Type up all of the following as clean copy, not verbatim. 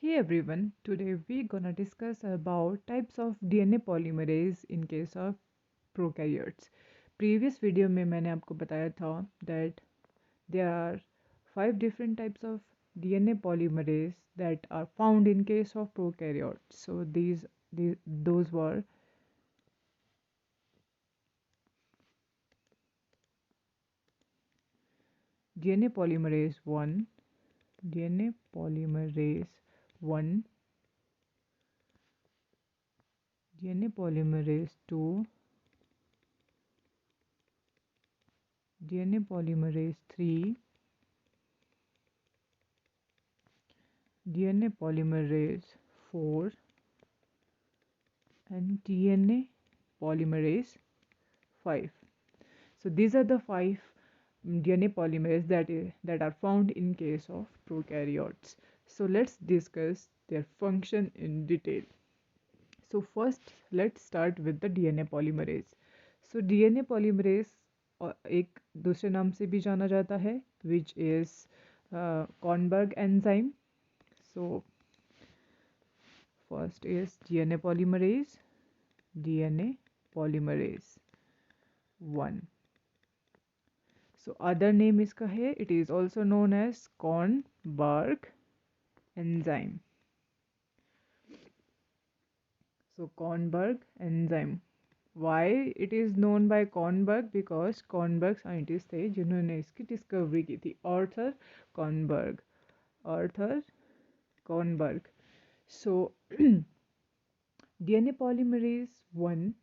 Hey everyone, today we're gonna discuss about types of DNA polymerase in case of prokaryotes. Previous video में मैंने आपको बताया था that there are 5 different types of DNA polymerase that are found in case of prokaryotes. So those were DNA polymerase 1, DNA polymerase 1, DNA polymerase 2, DNA polymerase 3, DNA polymerase 4 and DNA polymerase 5. So these are the 5 DNA polymerase that are found in case of prokaryotes. So let's discuss their function in detail. So first let's start with the DNA polymerase. So DNA polymerase एक दूसरे नाम से भी जाना जाता है which is Kornberg enzyme. So first is DNA polymerase 1. So other name इसका है, it is also known as Kornberg enzyme. So Kornberg enzyme. Why it is known by Kornberg? Because Kornberg scientist थे जिन्होंने इसकी discovery की थी. Arthur Kornberg. So DNA polymerase 1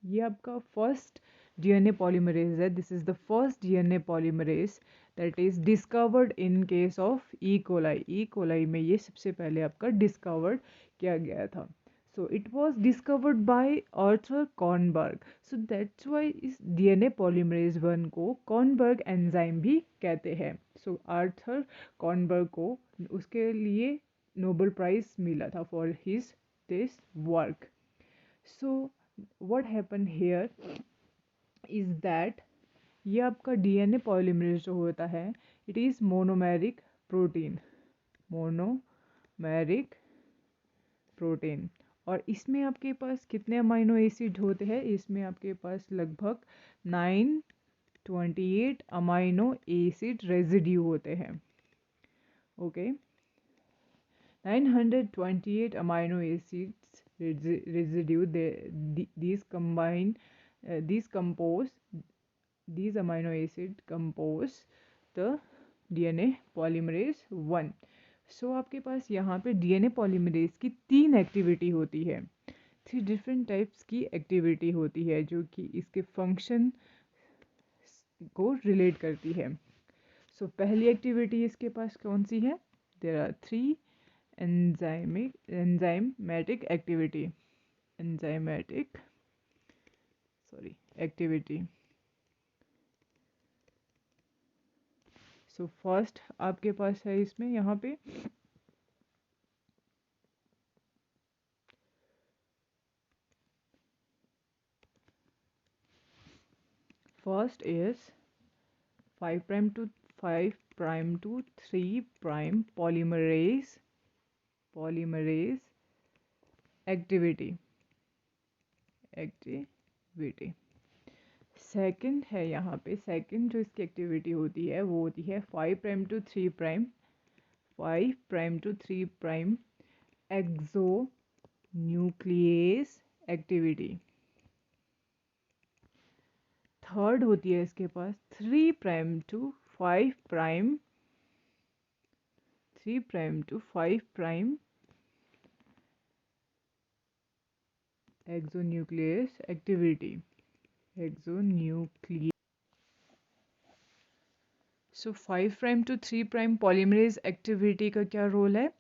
ये आपका first DNA polymerase है. This is the first DNA polymerase that is discovered in case of E. coli. E. coli में ये सबसे पहले आपका discovered किया गया था. So it was discovered by Arthur Kornberg. So that's why इस DNA polymerase 1 को Kornberg enzyme भी कहते हैं. So Arthur Kornberg को उसके लिए Nobel Prize मिला था for this work. So what happened here is that ये आपका DNA polymerase जो होता है it is monomeric protein और इसमें आपके पास कितने अमाइनो एसिड होते हैं. इसमें आपके पास लगभग 928 अमाइनो एसिड रेजिड्यू होते हैं. Okay 928 amino acids residue these amino acid compose the DNA polymerase 1. So आपके पास यहाँ पे DNA polymerase की 3 एक्टिविटी होती है. 3 डिफरेंट टाइप्स की एक्टिविटी होती है जो कि इसके फंक्शन को रिलेट करती है. सो पहली एक्टिविटी इसके पास कौन सी है? There are 3 enzymatic activity. So first आपके पास है इसमें यहाँ पे first is 5' to 3' polymerase activity. Second है यहाँ पे सेकंड जो इसकी एक्टिविटी होती है वो होती है 5' to 3' एक्सोन्यूक्लियस एक्टिविटी. थर्ड होती है इसके पास 3' to 5' exonuclease activity. So 5' to 3' polymerase activity का क्या रोल है?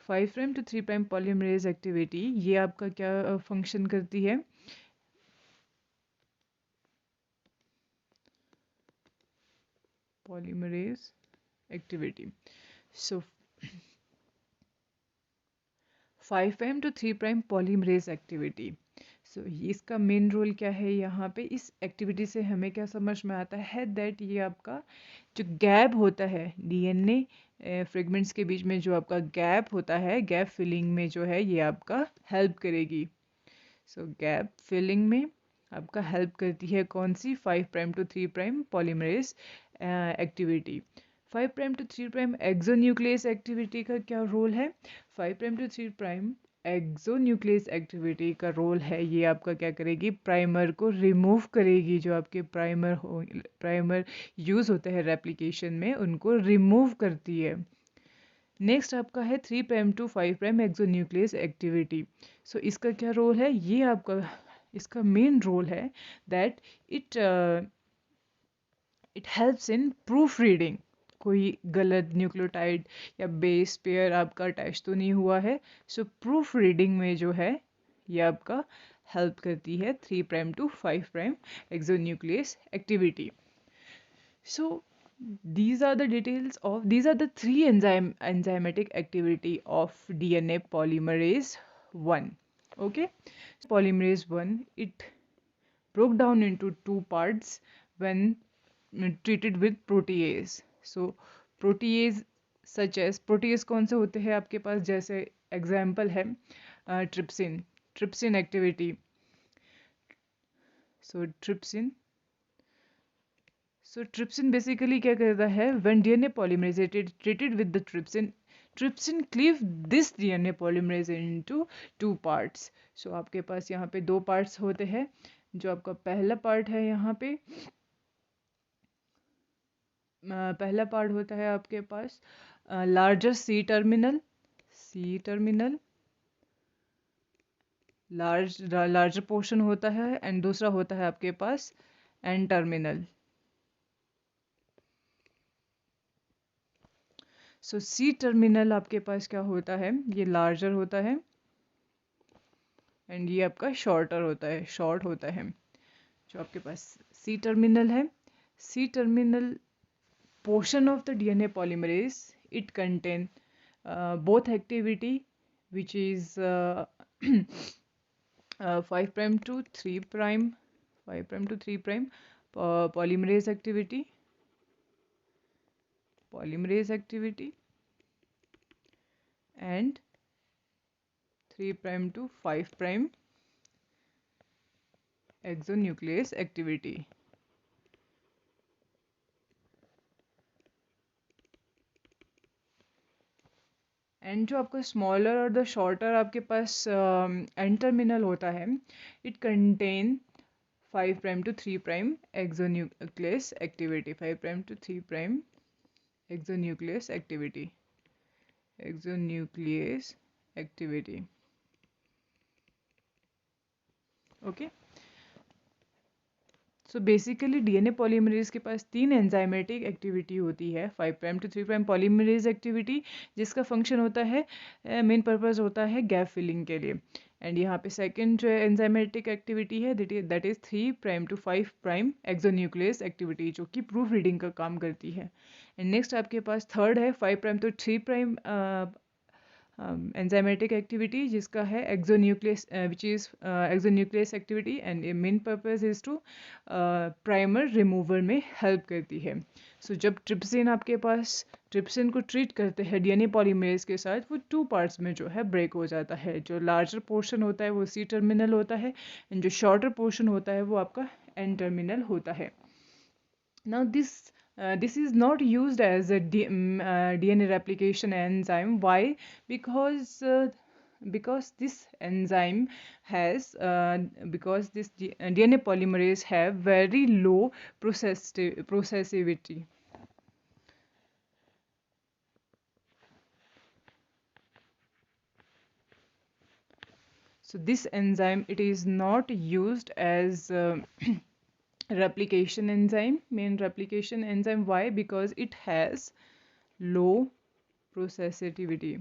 5' to 3' पॉलीमरेज एक्टिविटी ये आपका क्या फंक्शन करती है? Polymerase activity. So 5' to 3' polymerase activity. So इसका मेन रोल क्या है यहाँ पे? इस एक्टिविटी से हमें क्या समझ में आता है दैट ये आपका जो गैप होता है डीएनए फ्रेगमेंट्स के बीच में जो आपका गैप होता है, गैप फिलिंग में जो है ये आपका हेल्प करेगी। सो गैप फिलिंग में आपका हेल्प करती है कौन सी, 5 prime to 3 prime polymerase activity. 5 prime to 3 prime exonuclease activity का क्या रोल है? 5 prime to 3 prime exonuclease activity का रोल है, ये आपका क्या करेगी, प्राइमर को रिमूव करेगी। जो आपके प्राइमर यूज़ होते हैं रेप्लिकेशन में, उनको रिमूव करती है। नेक्स्ट आपका है 3 prime to 5 prime exonuclease activity. So इसका क्या रोल है, ये आपका इसका मेन रोल है that it it helps in proof reading. कोई गलत न्यूक्लियोटाइड या बेस पेयर आपका अटैच तो नहीं हुआ है। सो प्रूफ रीडिंग में जो है ये आपका हेल्प करती है 3 prime to 5 prime exonuclease activity. So these are the three enzymatic activity of DNA polymerase 1. Okay, polymerase 1, it broke down into two parts when treated with protease. So protease such as protease कौन से होते हैं आपके पास, जैसे example है trypsin activity. So trypsin basically क्या करता है, when DNA polymerase treated with the trypsin cleave this DNA polymerase into two parts. So आपके पास यहाँ पे दो पार्ट्स होते हैं। जो आपका पहला पार्ट है, यहाँ पे पहला पार्ट होता है आपके पास larger C terminal larger portion होता है, एंड दूसरा होता है आपके पास N terminal. So C terminal आपके पास क्या होता है, ये लार्जर होता है एंड ये आपका शॉर्ट होता है। जो आपके पास सी टर्मिनल है, C terminal portion of the DNA polymerase, it contain both activity which is 5 prime to 3 prime polymerase activity and 3 prime to 5 prime exonuclease activity. And जो आपका स्मॉलर और द शॉर्टर आपके पास एन टर्मिनल होता है, it contain 5 prime to 3 prime exonuclease activity. 5 prime to 3 prime exonuclease activity. Okay, so basically DNA polymerase के पास तीन एंजाइमेटिक एक्टिविटी होती है। 5 prime to 3 prime polymerase activity, जिसका फंक्शन होता है, मेन पर्पस होता है गैप फिलिंग के लिए। एंड यहाँ पे सेकंड जो एंजाइमेटिक एक्टिविटी है that is 3 prime to 5 prime exonuclease activity, जो कि प्रूफ रीडिंग का काम करती है। एंड नेक्स्ट आपके पास थर्ड है 5 prime to 3 prime enzymatic activity, जिसका है exonuclease which is exonuclease activity, and main purpose is to primer remover में help करती है। सो जब ट्रिप्सिन को ट्रीट करते हैं डीएनए पॉलीमरेज के साथ, वो टू पार्ट्स में जो है ब्रेक हो जाता है। जो लार्जर पोर्शन होता है वो सी टर्मिनल होता है, एंड जो शॉर्टर पोर्शन होता है वो आपका एन टर्मिनल होता है। Now this is not used as a DNA replication enzyme. Why? Because this enzyme has because this DNA polymerase have very low processivity. So this enzyme, it is not used as main replication enzyme. Why? Because it has low processivity.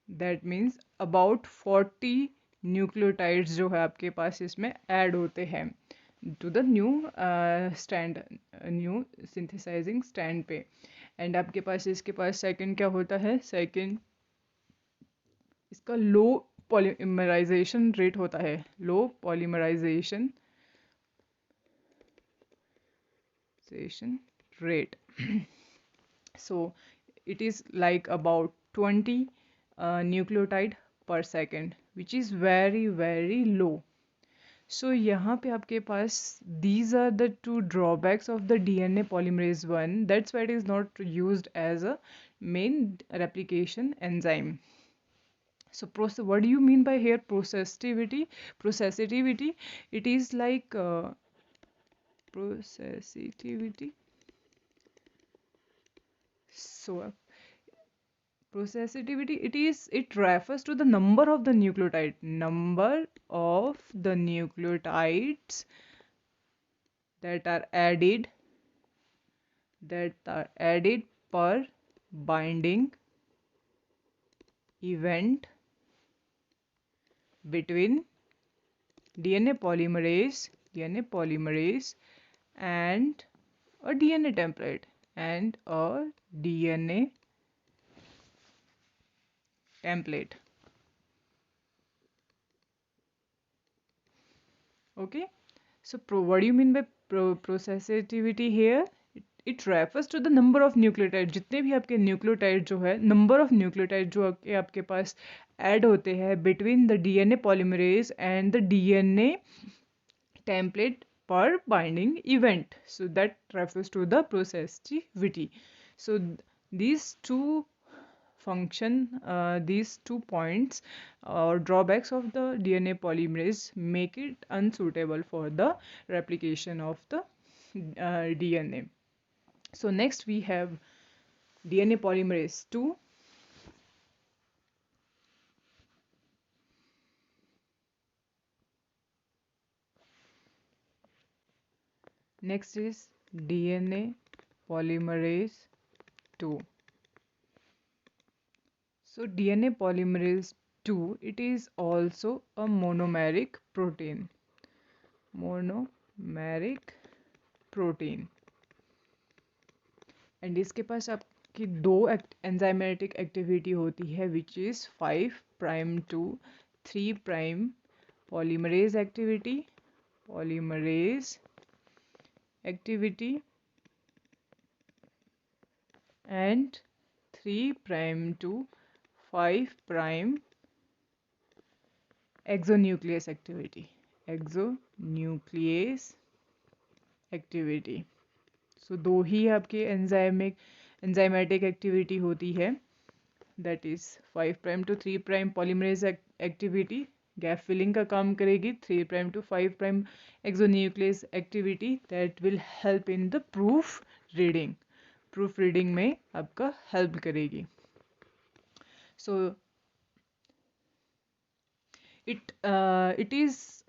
That means about 40 nucleotides जो है आपके पास इसमें add होते हैं to the new synthesizing strand पे। And आपके पास इसके पास सेकंड क्या होता है, सेकंड इसका लो पॉलीमराइजेशन रेट होता है, polymerization rate. So it is like about 20 nucleotide per second, which is very very low. So यहाँ पे आपके पास these are the two drawbacks of the DNA polymerase 1. That's why it is not used as a main replication enzyme. So what do you mean by here processivity? Processivity, it is like processivity. So processivity, it refers to the number of the nucleotides that are added per binding event between DNA polymerase and a DNA template and a DNA template. Okay, so what do you mean by processivity here? It refers to the number of nucleotide. जितने भी आपके nucleotide जो है, number of nucleotide जो आपके पास add होते हैं between the DNA polymerase and the DNA template per binding event. So that refers to the processivity. So these two these 2 points or drawbacks of the DNA polymerase make it unsuitable for the replication of the DNA. So next we have DNA polymerase 2. Next is DNA polymerase 2. So DNA polymerase 2, it is also a monomeric protein. Monomeric protein. And इसके पास आपकी दो enzymatic activity होती है which is 5' to 3' polymerase activity and 3' to 5' exonuclease activity. So दो ही आपकी enzymatic activity होती है, that is 5' to 3' polymerase activity gap filling का काम करेगी, 3' to 5' exonuclease activity that will help in the proofreading में आपका हेल्प करेगी. सो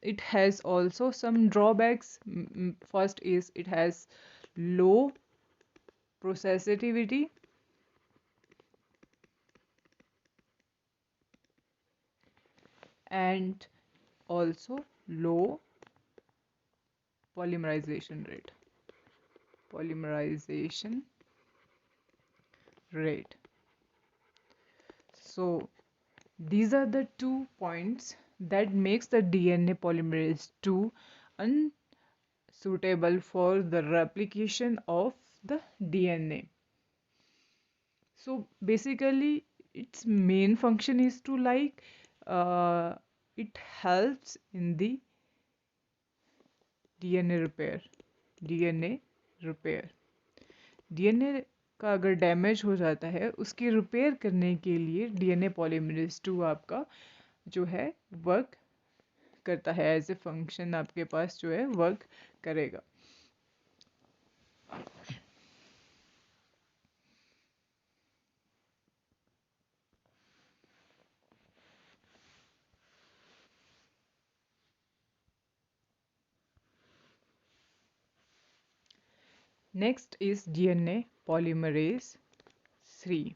it has also some drawbacks. First is it has low processivity and also low polymerization rate. So these are the 2 points that makes the DNA polymerase 2 unsuitable for the replication of the DNA. So basically its main function is to it helps in the DNA repair. DNA का अगर damage हो जाता है उसकी repair करने के लिए DNA polymerase 2 आपका जो है वर्क करता है, एज ए फंक्शन आपके पास जो है वर्क करेगा. Next is DNA polymerase 3,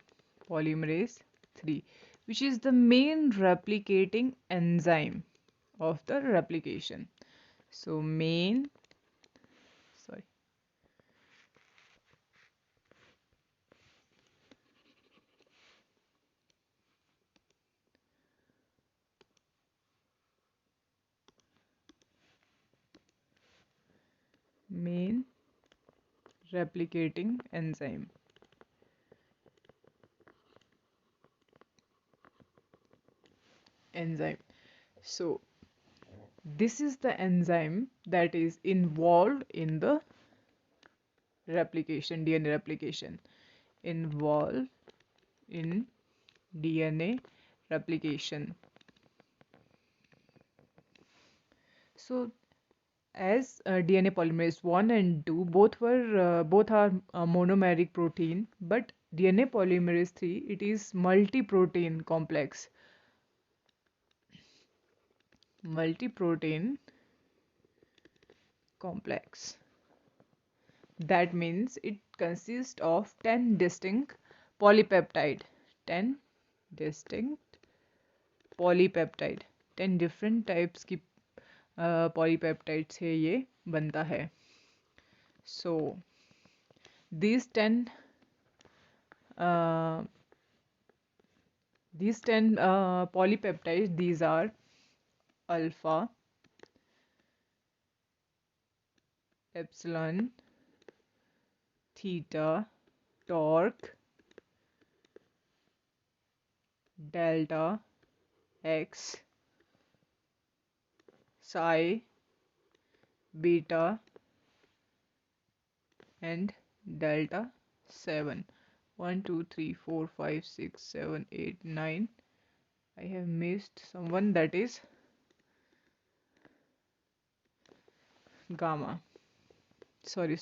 which is the main replicating enzyme of the replication. So main replicating enzyme. Enzyme. So this is the enzyme that is involved in the replication, DNA replication. Involved in DNA replication. So as DNA polymerase 1 and 2 both are monomeric protein, but DNA polymerase 3 it is multi-protein complex. Multi-protein complex. That means it consists of 10 distinct polypeptide. 10 distinct polypeptide. 10 different types की polypeptide से ये बनता है. So these 10 uh, polypeptides, these are alpha, epsilon, theta, torque, delta, x, psi, beta, and delta 7. 1 2 3 4 5 6 7 8 9. I have missed someone, that is gamma. Sorry.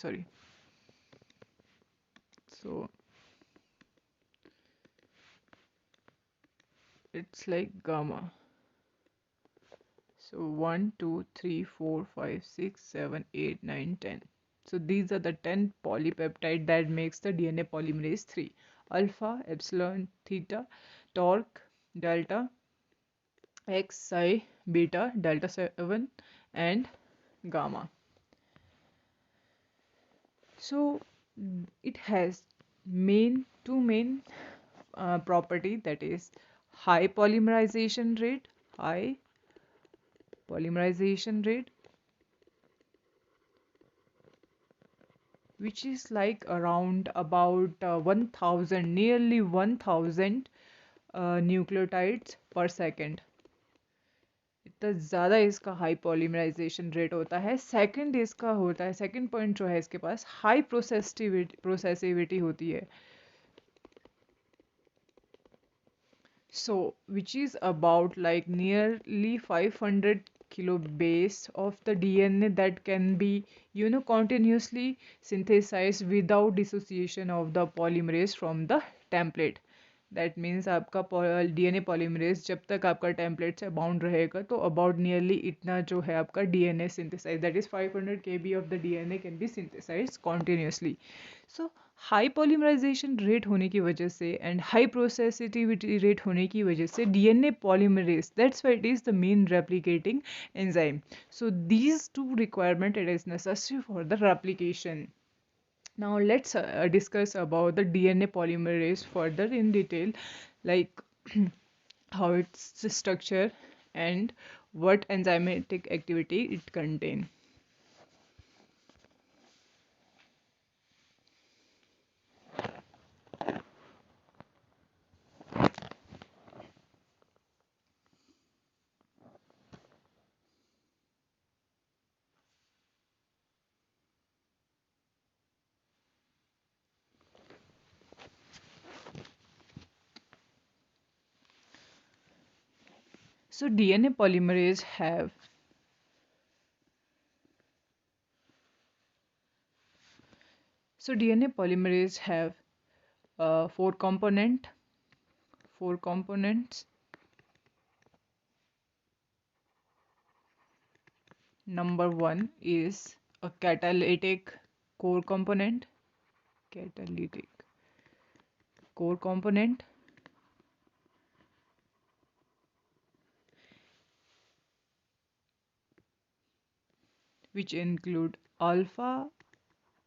So it's like gamma. So 1 2 3 4 5 6 7 8 9 10. So these are the 10 polypeptide that makes the DNA polymerase 3. Alpha, epsilon, theta, torque, delta, x, psi, beta, delta 7, and gamma. So it has two main property, that is high polymerization rate, which is like around about 1000, nearly 1000 nucleotides per second. इतना ज़्यादा इसका high polymerization rate होता है. Second इसका होता है, second point जो है इसके पास हाई प्रोसेसिविटी होती है. So which is about like nearly 500 kilobase of the DNA that can be continuously synthesized without dissociation of the polymerase from the template. That means आपका डीएनए पॉलीमरेज जब तक आपका टेम्पलेट से बाउंड रहेगा तो अबाउट नियरली इतना जो है आपका DNA synthesize, that is 500 kb of the DNA can be synthesize continuously. So high polymerization rate होने की वजह से एंड हाई प्रोसेसिटिविटी रेट होने की वजह से DNA polymerase, that's why it is the main replicating enzyme. So these two requirement it is necessary for the replication. Now let's discuss about the DNA polymerase further in detail, like how its structure and what enzymatic activity it contains. So DNA polymerase have four components. Number one is a catalytic core component. Which include alpha,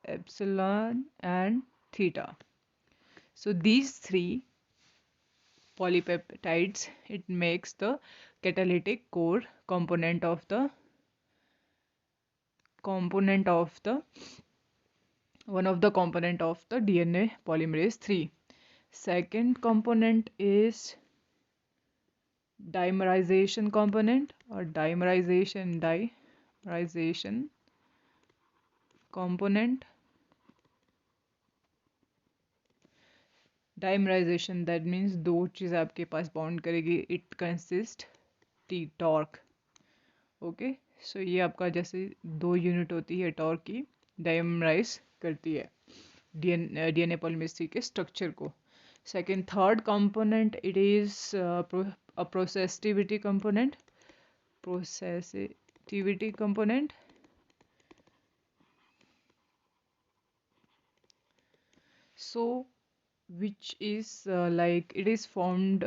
epsilon, and theta. So these three polypeptides, it makes the catalytic core component of the one of the component of the DNA polymerase 3. Second component is dimerization component or dimerization component. Dimerization, that means दो चीज़ आपके पास bound करेगी. It consist T torque. Okay, so ये आपका जैसे दो unit होती है टॉर्क की, डाइमराइज करती है डीएनए पॉलीमरेज 3 के स्ट्रक्चर को. Second third component it is a processivity component. So which is like it is formed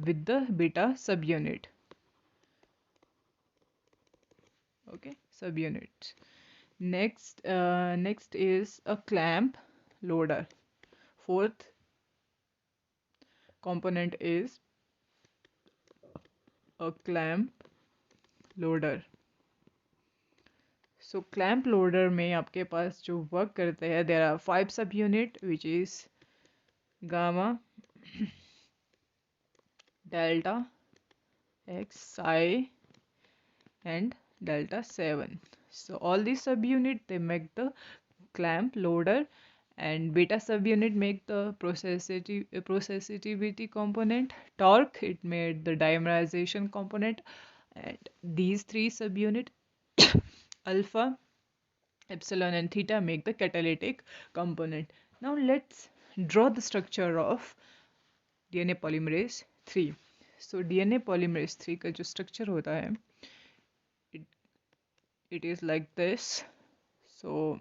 with the beta subunit. Okay, subunits. Next is a clamp loader. Fourth component is a clamp loader. So clamp loader में आपके पास जो work करते हैं, there are 5 subunit which is gamma, delta, x, psi and delta 7. So all these subunit they make the clamp loader, and beta subunit make the processivity component. Torque it made the dimerization component, and these three subunit alpha, epsilon and theta make the catalytic component. Now let's draw the structure of DNA polymerase 3. So DNA polymerase 3 का जो structure होता है, it is like this. So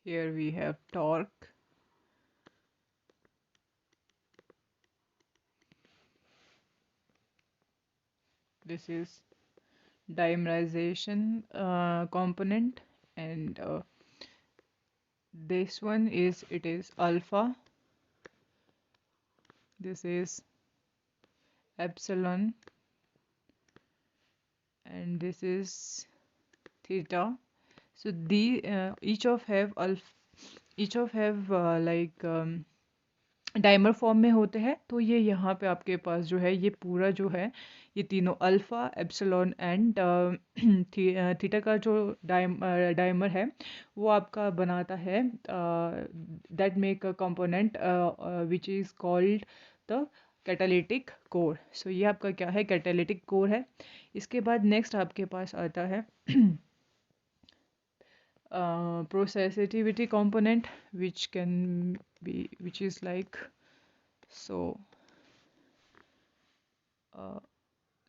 here we have torque. This is dimerization component, and this one is it is alpha. This is epsilon, and this is theta. So the each of have like dimer form में होते हैं. तो ये यहाँ पे आपके पास जो है ये पूरा जो है ये तीनों अल्फा, एप्सिलॉन एंड थीटा का जो डाइमर है वो आपका बनाता है that make a component which is called the catalytic core. So ये आपका क्या है, कैटालिटिक कोर है. इसके बाद नेक्स्ट आपके पास आता है processivity component, which can be which is like so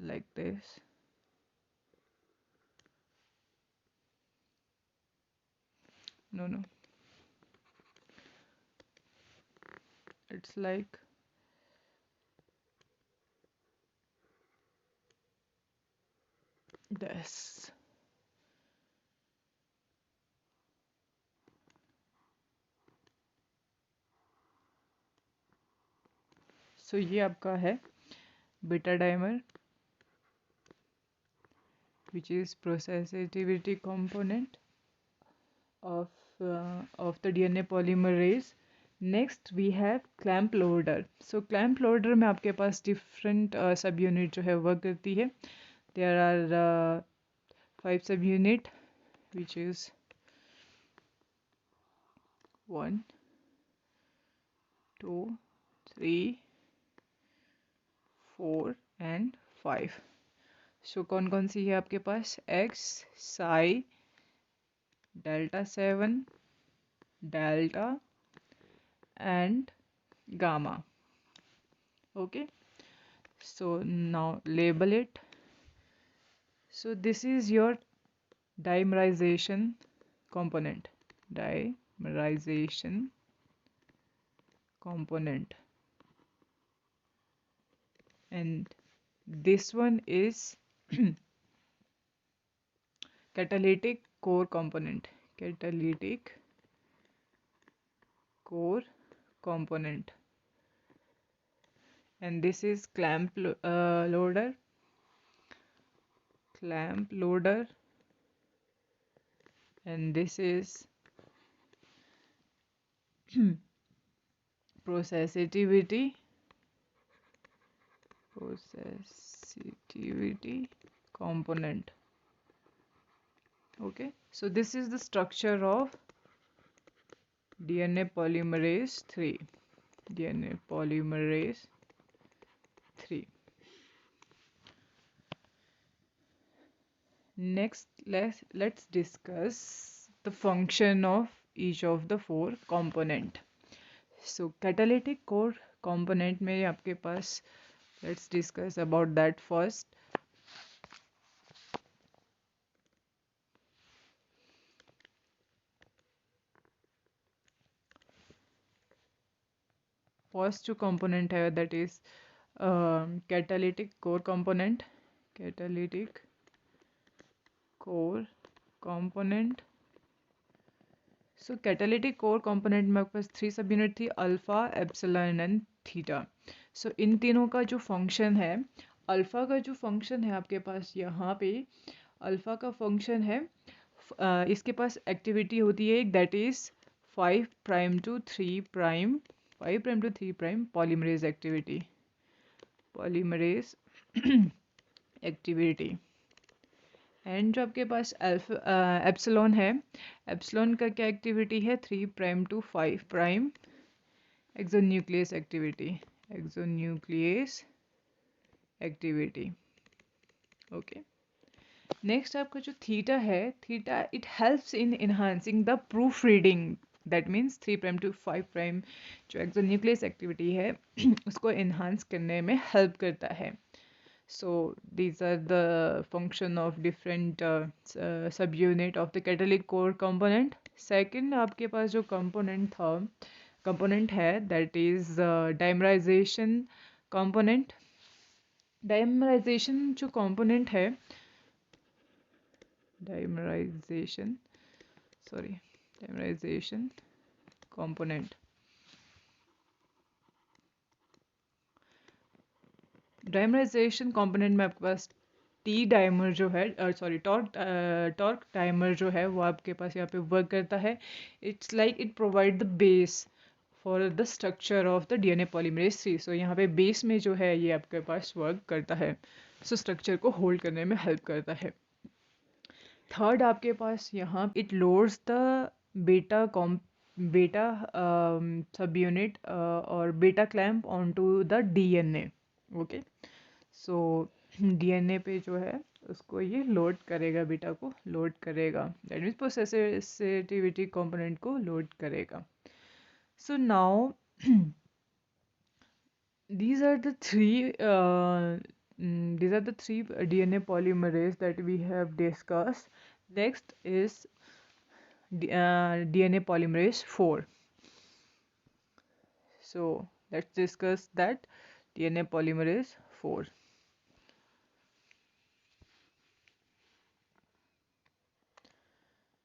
like this. No, it's like this. So ये आपका है beta dimer which is processivity component of the DNA polymerase. Next we have clamp loader. So clamp loader में आपके पास different sub unit जो है work करती है. There are 5 sub unit which is 1, 2, 3, 4 and 5. सो कौन कौन सी है आपके पास, X, psi, delta 7, delta and gamma. Okay, so now label it. So this is your dimerization component. Dimerization component. And this one is catalytic core component. Catalytic core component. And this is loader. Clamp loader. And this is processivity. Processivity component. Okay, so this is the structure of DNA polymerase 3. DNA polymerase 3. Next, let's discuss the function of each of the four component. So catalytic core component में आपके पास, let's discuss about that first. First जो component है that is catalytic core component. Catalytic core component. So catalytic core component में आपके पास 3 सब unit थी, alpha, epsilon and theta. सो इन तीनों का जो फंक्शन है, अल्फा का जो फंक्शन है आपके पास यहाँ पे, अल्फा का फंक्शन है, इसके पास एक्टिविटी होती है एक, that is 5 prime to 3 prime, 5 prime to 3 prime polymerase activity. Polymerase activity. And जो आपके पास एप्सिलॉन है, एप्सिलॉन का क्या एक्टिविटी है, 3 prime to 5 prime exonuclease activity. Exonuclease activity. Okay. Next आपका जो थीटा है, theta it helps in enhancing the proofreading. That means 3 prime to 5 prime जो एक्सोन्यूक्लियस एक्टिविटी है उसको इन्हांस करने में हेल्प करता है. So these are the function of different subunit of the catalytic core component. Second आपके पास जो component है that is dimerization component. Dimerization जो component है, dimerization component. डायमराइजेशन कंपोनेंट में आपके पास टी डाइमर जो है, टॉर्क डाइमर जो है वो आपके पास यहाँ पे वर्क करता है. It's like it provide the base for the structure of the DNA polymerase 3. सो यहाँ पे बेस में जो है ये आपके पास वर्क करता है, सो स्ट्रक्चर को होल्ड करने में हेल्प करता है. थर्ड आपके पास यहाँ इट लोड्स द बेटा सब यूनिट और beta clamp on to the DNA. Okay, so DNA पे जो है उसको ये लोड करेगा, बीटा को लोड करेगा, दैट मीन्स प्रोसेसिविटी कंपोनेंट को लोड करेगा. So now these are the three DNA polymerase that we have discussed. Next is DNA polymerase 4. So let's discuss that DNA polymerase 4.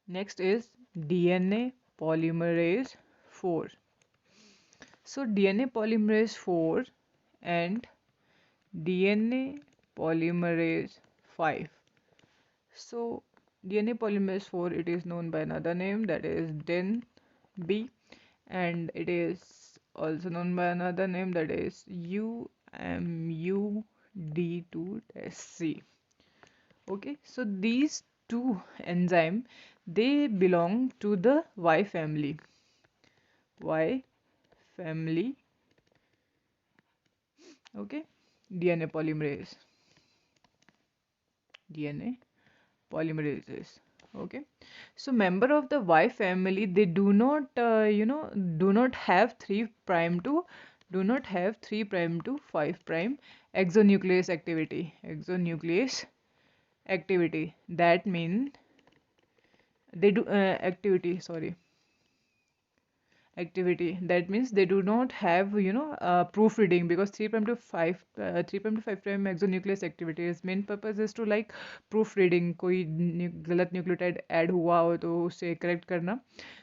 Next is DNA polymerase 4. So DNA polymerase 4 and DNA polymerase 5. So DNA polymerase 4, it is known by another name, that is DEN-B, and it is also known by another name, that is UMUD2-C. Okay, so these two enzyme, they belong to the Y family. Okay, DNA polymerases. Okay, so member of the Y family, they do not do not have 3 prime to do not have 3 prime to 5 prime exonuclease activity. That mean they do activity, sorry, activity. That means they do not have proofreading, because 3 prime to 5 3 prime to 5 prime exonuclease activity is main purpose is to like proofreading. कोई गलत nucleotide add हुआ हो तो उसे correct करना,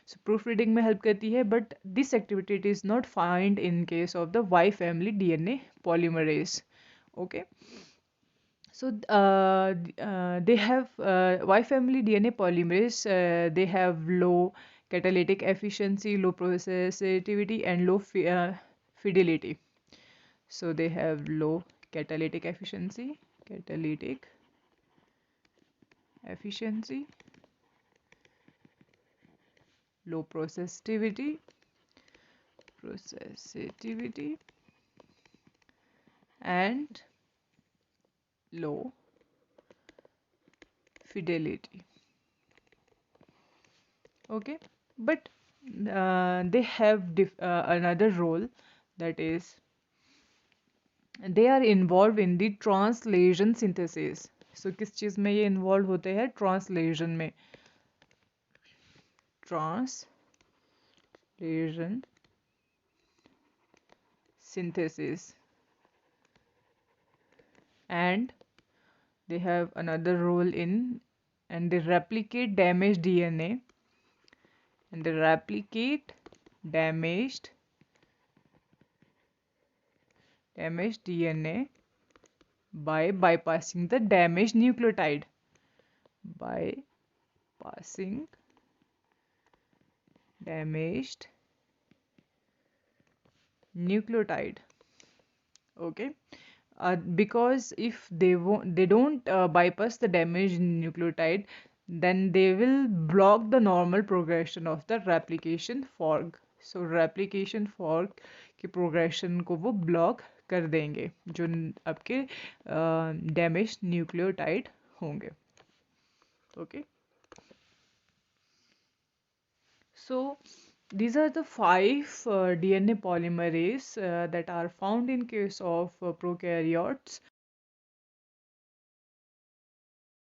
so proofreading में help करती है. But this activity it is not find in case of the Y family DNA polymerase. Okay, so they have Y family DNA polymerase. They have low catalytic efficiency, low processivity, and low fidelity. So they have low catalytic efficiency, low processivity, and low fidelity. Okay, but they have another role, that is they are involved in the translation synthesis. So किस चीज में ये involved होते हैं? Translation में. Translation synthesis. And they have another role in, and they replicate damaged DNA, and they replicate damaged DNA by bypassing the damaged nucleotide. Bypassing damaged nucleotide. Okay, because if they don't bypass the damaged nucleotide, then they will block the normal progression of the replication fork. So replication fork की progression को वो block कर देंगे जो आपके damaged nucleotide होंगे. Okay, so these are the 5 DNA polymerase that are found in case of prokaryotes.